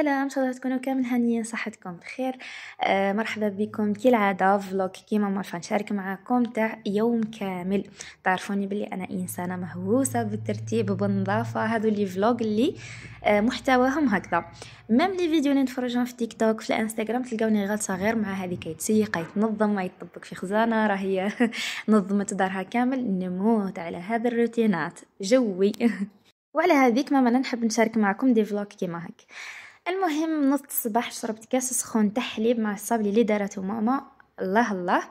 سلام، ان شاء الله تكونوا كامل هانيين، صحتكم بخير. مرحبا بكم كالعاده فلوق كيما مرة نشارك معكم تاع يوم كامل. تعرفوني بلي انا انسانه مهووسه بالترتيب وبالنظافه، هادو لي فلوق اللي محتواهم هكذا. ميم لي فيديو اللي نتفرجهم في تيك توك في الانستغرام تلقاوني غلطه غير مع هذه كيتسيق يتنظم ما يطبق في خزانه راهي نظمت دارها كامل. نموت على هذا الروتينات جوي وعلى هذيك ما نحب نشارك معكم دي فلوق كيما هك. المهم نص الصباح شربت كاس سخون تاع حليب مع الصابلي اللي دارته ماما. الله الله.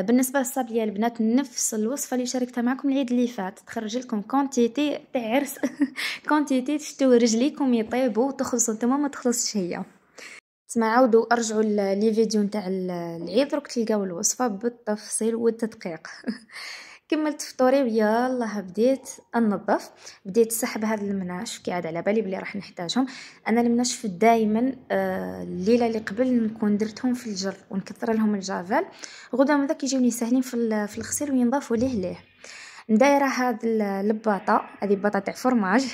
بالنسبه للصابلي يا البنات نفس الوصفه اللي شاركتها معكم العيد اللي فات، تخرج لكم كونتيتي تاع عرس كونتيتي تشتو رجليكم يطيبوا وتخلصوا نتوما ما تخلصش هي. تسمع عاودوا ارجعوا لي فيديو نتاع العيد درك تلقاو الوصفه بالتفصيل والتدقيق. كملت فطوري ويلا بديت انظف، بديت سحب هذا المناشف كي عاد على بالي بلي راح نحتاجهم. انا المناشف دائما الليله اللي قبل نكون درتهم في الجر ونكثر لهم الجافيل، غدا من ذاك يجوني ساهلين في الغسيل وينضافوا ليه. ندايره هذه الباطه، هذه باطه تاع فرماج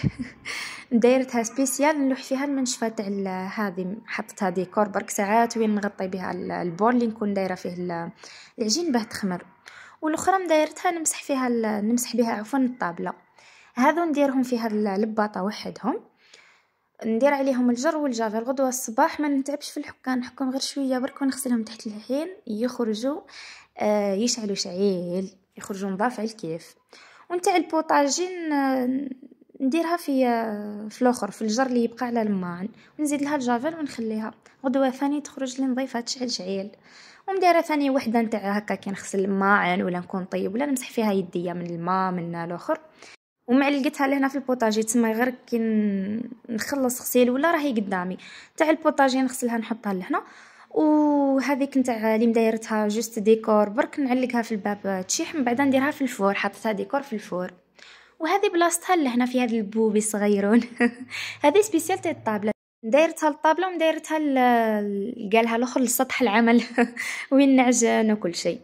دايرتها سبيسيال نلوح فيها المنشفه تاع هذه، حطيتها ديكور برك ساعات وين نغطي بها البول اللي نكون دايره فيه العجين باه تخمر، والاخرى دايرتها نمسح بها عفوا الطابله. هذو نديرهم فيها الباطه وحدهم، ندير عليهم الجر والجافيل. غدوه الصباح ما نتعبش في الحكان، نحكم غير شويه برك ونغسلهم تحت الحين يخرجوا يشعلوا شعيل، يخرجوا نظاف على الكيف. ونتاع البوطاجين نديرها في الاخر في الجر اللي يبقى على الماعن، ونزيد لها الجافيل ونخليها غدوه ثاني تخرج لي نظيفه تشعل شعيل. ومديره ثاني وحده نتاع هكا كي نغسل الماعن ولا نكون طيب ولا نمسح فيها يديا من الماء من الاخر، ومعلقتها لهنا في البوطاجي تسمى غير كي نخلص غسيل ولا راهي قدامي. تاع البوطاجي نغسلها نحطها لهنا، وهذيك نتاع اللي مدايرتها جوست ديكور برك نعلقها في الباب تشيح، من بعد نديرها في الفور، حطيتها ديكور في الفور. وهذه بلاصتها لهنا في هذا البوبي صغيرون هذه سبيسيال تاع الطابله، دايرتها الطابله ومدايرتها قالها الاخر لسطح العمل وين نعجن وكل شيء.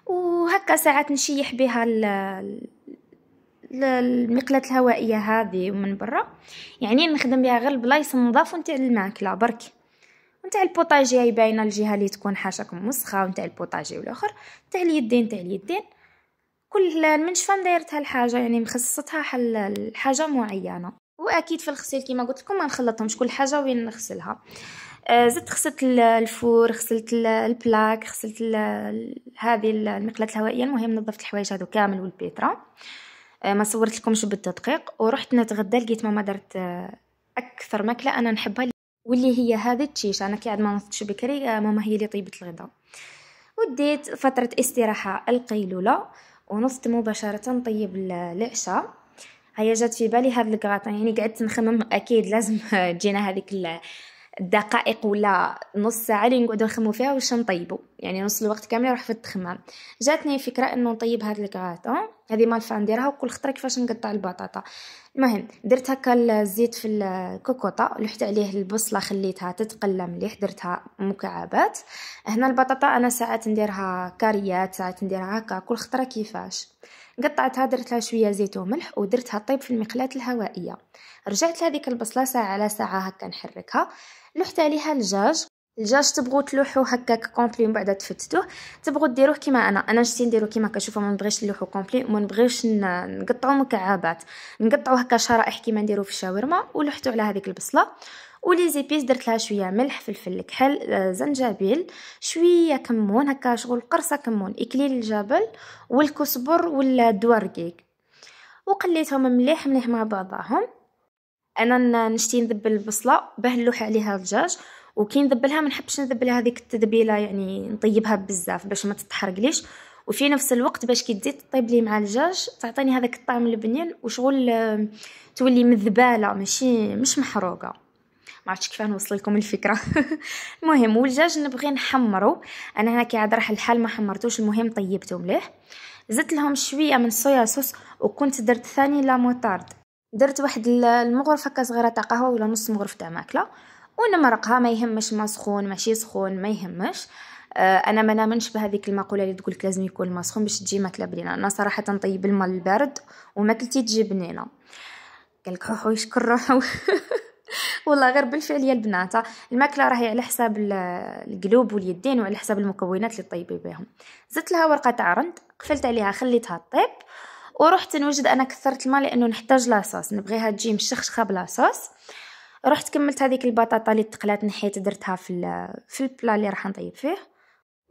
وهكا ساعات نشيح بها المقلاة الهوائيه هذه ومن برا، يعني نخدم بها غير البلايص النظاف نتاع الماكله برك. ونتاع البوطاجي هي باينه الجهه اللي تكون حاشاكم وسخه، ونتاع البوطاجي والاخر تاع اليدين كل المنشفه دايرتها الحاجه، يعني مخصصتها حل حاجه معينه. واكيد في الغسيل كما قلت لكم ما نخلطهمش كل حاجه وين نغسلها. زدت غسلت الفور، غسلت البلاك، غسلت هذه المقلاة الهوائيه. المهم نظفت الحوايج هذو كامل والبيترا. ما صورت لكمش بالتدقيق. ورحت نتغدى لقيت ماما درت اكثر ماكله انا نحبها واللي هي هذه التشيش. انا كي عاد ما نضتش بكري ماما هي اللي طيبت الغداء. وديت فتره استراحه القيلوله ونصت مباشره نطيب العشاء. هيا جات في بالي هذا الكراطون، يعني قعدت نخمم اكيد لازم تجينا هذيك الدقائق ولا نص ساعه اللي نقعدوا نخمموا فيها واش نطيبوا، يعني نص الوقت كامل راح في التخمام. جاتني فكره انه نطيب هذا الكراطون، هذه مالفه نديرها وكل خطره كيفاش نقطع البطاطا. المهم درت هكا الزيت في الكوكوطه، لحت عليه البصله خليتها تتقلى مليح، درتها مكعبات. هنا البطاطا انا ساعات نديرها كاريات، ساعات نديرها هكا كل خطره كيفاش. قطعتها درت لها شويه زيت وملح ودرتها طيب في المقلاة الهوائيه. رجعت لهذيك البصله ساعه على ساعه هكا نحركها. لحت عليها الدجاج تبغوا تلوحوا هكاك كومبلي ومن بعد تفتتوه، تبغوا ديروه كيما انا نشتي نديرو كيما كشوفوا. ما نبغيش نلوحو كومبلي وما نبغيش نقطعو مكعبات، نقطعو هكا شرائح كيما نديرو في الشاورما. ولحتو على هذيك البصله ولي زيبيس، درت لها شويه ملح، فلفل كحل، زنجبيل، شويه كمون هكا شغل قرصه كمون، اكليل الجبل والكزبر والدوارقيق، وقليتهم مليح مع بعضهم. انا نشتي نذبل البصله باه نلوح عليها الدجاج، وكي نذبلها ما نحبش نذبلها هذيك التذبيله، يعني نطيبها بزاف باش ما تتحرقليش، وفي نفس الوقت باش كي تزيد طيب لي مع الدجاج تعطيني هذاك الطعم البنين وشغل تولي مذباله مش محروقه. ما عرفتش كيف نوصل لكم الفكره. المهم والدجاج نبغي نحمره، انا هنا كي عاد راح الحال ما حمرتوش، المهم طيبته مليح. زدت لهم شويه من صويا صوص، وكنت درت ثاني لا موطارد، درت واحد المغرفه هكا صغيره تاع قهوه ولا نص مغرف تاع ماكله، ونمرقها. ما يهمش ما سخون ماشي سخون ما يهمش. انا ما نامنش بهذيك المقوله اللي تقولك لازم يكون ما سخون باش تجي ماكله بنينه. انا صراحه نطيب الماء البارد وماكلتي تجي بنينه. قالك روحو يشكر روحو والله غير بالفعل يا البنات الماكله راهي على حساب القلوب واليدين وعلى حساب المكونات اللي طيبي بهم. زدت لها ورقه تاع رند، قفلت عليها خليتها طيب، ورحت نوجد انا كثرت الماء لانه نحتاج لاصوص، نبغيها تجي مشخشخه بلاصوص. رحت كملت هذيك البطاطا اللي تقلات، نحيت درتها في البلا اللي راح نطيب فيه.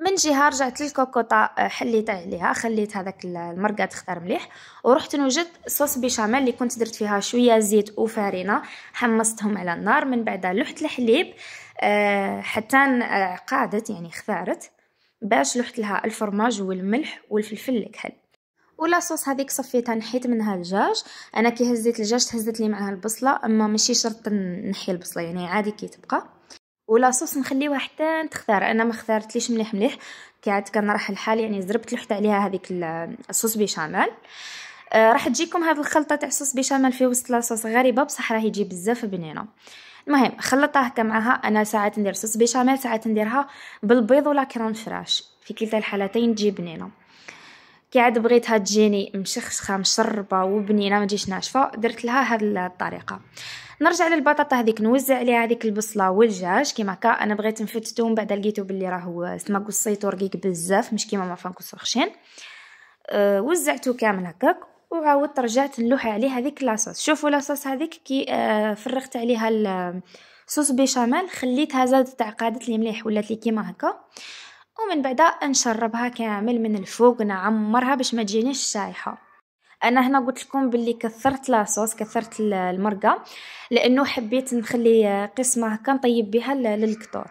من جهه رجعت للكوكوطه، حليت عليها، خليت هذاك المرقه تختار مليح، ورحت نوجد صوص بيشاميل اللي كنت درت فيها شويه زيت وفارينه، حمصتهم على النار، من بعد لحت الحليب حتى قادت يعني اختارت، باش لحت لها الفرماج والملح والفلفل الكحل. ولا صوص هذيك صفيتها، نحيت منها الدجاج. انا كي هزيت الدجاج تهزت لي معها البصله، اما ماشي شرط نحي البصله يعني عادي كي تبقى. ولا صوص نخليوها حتى تختار، انا ما اختارتليش مليح مليح كي كان راح الحال يعني زربت لحت عليها هذيك الصوص بيشاميل. راح تجيكم هذه الخلطه تاع صوص بيشاميل في وسط لاصوص غريبه بصح راهي تجي بزاف بنينه. المهم خلطها هكا معها. انا ساعات ندير صوص بيشاميل، ساعات نديرها بالبيض ولا كرون فراش، في كلتا الحالتين تجي بنينه. كي عاد بغيتها تجيني مشخشخه مشربه وبنينه ما تجيش ناشفه، درت لها هذه الطريقه. نرجع للبطاطا هذيك، نوزع عليها هذيك البصله والدجاج كيما هكا. انا بغيت نفتتو من بعد لقيتو باللي راهو سما قصيتو رقيق بزاف، مش كيما ما فنقصو خشين. وزعتو كامل هكاك، وعاودت رجعت نلوح عليه هذيك لاصوص. شوفوا لاصوص هذيك كي فرغت عليها الصوص بيشاميل، خليتها زادت تعقادت لي مليح، ولات لي كيما هكا. ومن بعد نشربها كامل من الفوق، نعمرها باش ما تجينيش شايحه. انا هنا قلت لكم باللي كثرت لاصوص، كثرت المرقه، لانه حبيت نخلي قسمه هكا نطيب بها للكطوط.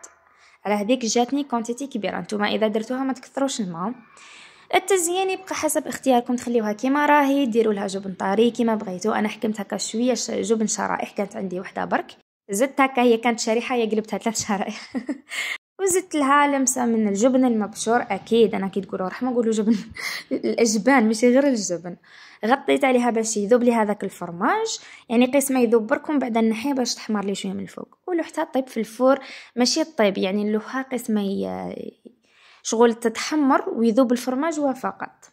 على هذيك جاتني كونتيتي كبيره. نتوما اذا درتوها ما تكثروش الماء. التزيين يبقى حسب اختياركم، تخليوها كيما راهي، ديروا لها جبن طاري كيما بغيتو. انا حكمت هكا شويه جبن شرائح، كانت عندي وحده برك، زدت هكا، هي كانت شريحه هي قلبتها 3 شرائح. وزدت لها لمسه من الجبن المبشور. اكيد انا كي تقولوا رحمه قولوا جبن الاجبان ماشي غير الجبن. غطيت عليها باش يذوب لي هذاك الفرماج، يعني قيس ما يذوب بركم، بعد نحيه باش تحمر لي شويه من الفوق، ولوحتها طيب في الفور. ماشي طيب يعني نلوحها قيس ما شغل تتحمر ويذوب الفرماج وفقط.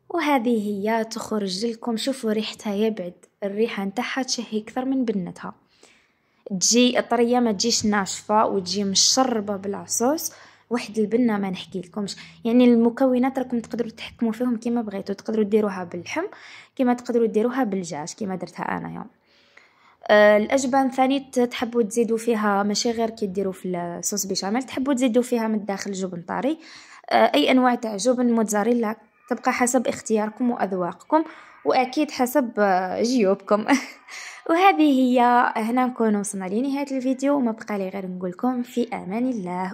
وهذه هي تخرج لكم. شوفوا ريحتها يبعد، الريحه نتاعها تشهي اكثر من بنتها، تجي طريه ما تجيش ناشفه، وتجي مشربه بالعصوص. واحد البنه ما نحكي لكمش. يعني المكونات راكم تقدروا تحكموا فيهم كيما بغيتوا، تقدروا ديروها باللحم كيما تقدروا ديروها بالدجاج كيما درتها انا يوم. الاجبان ثاني تحبوا تزيدوا فيها، ماشي غير كي ديروا في الصوص بيشاميل، تحبوا تزيدوا فيها من الداخل جبن طاري، اي انواع تاع جبن، موتزاريلا، تبقى حسب اختياركم واذواقكم، واكيد حسب جيوبكم. وهذه هي، هنا نكون وصلنا لنهايه الفيديو، وما بقى لي غير نقولكم في امان الله.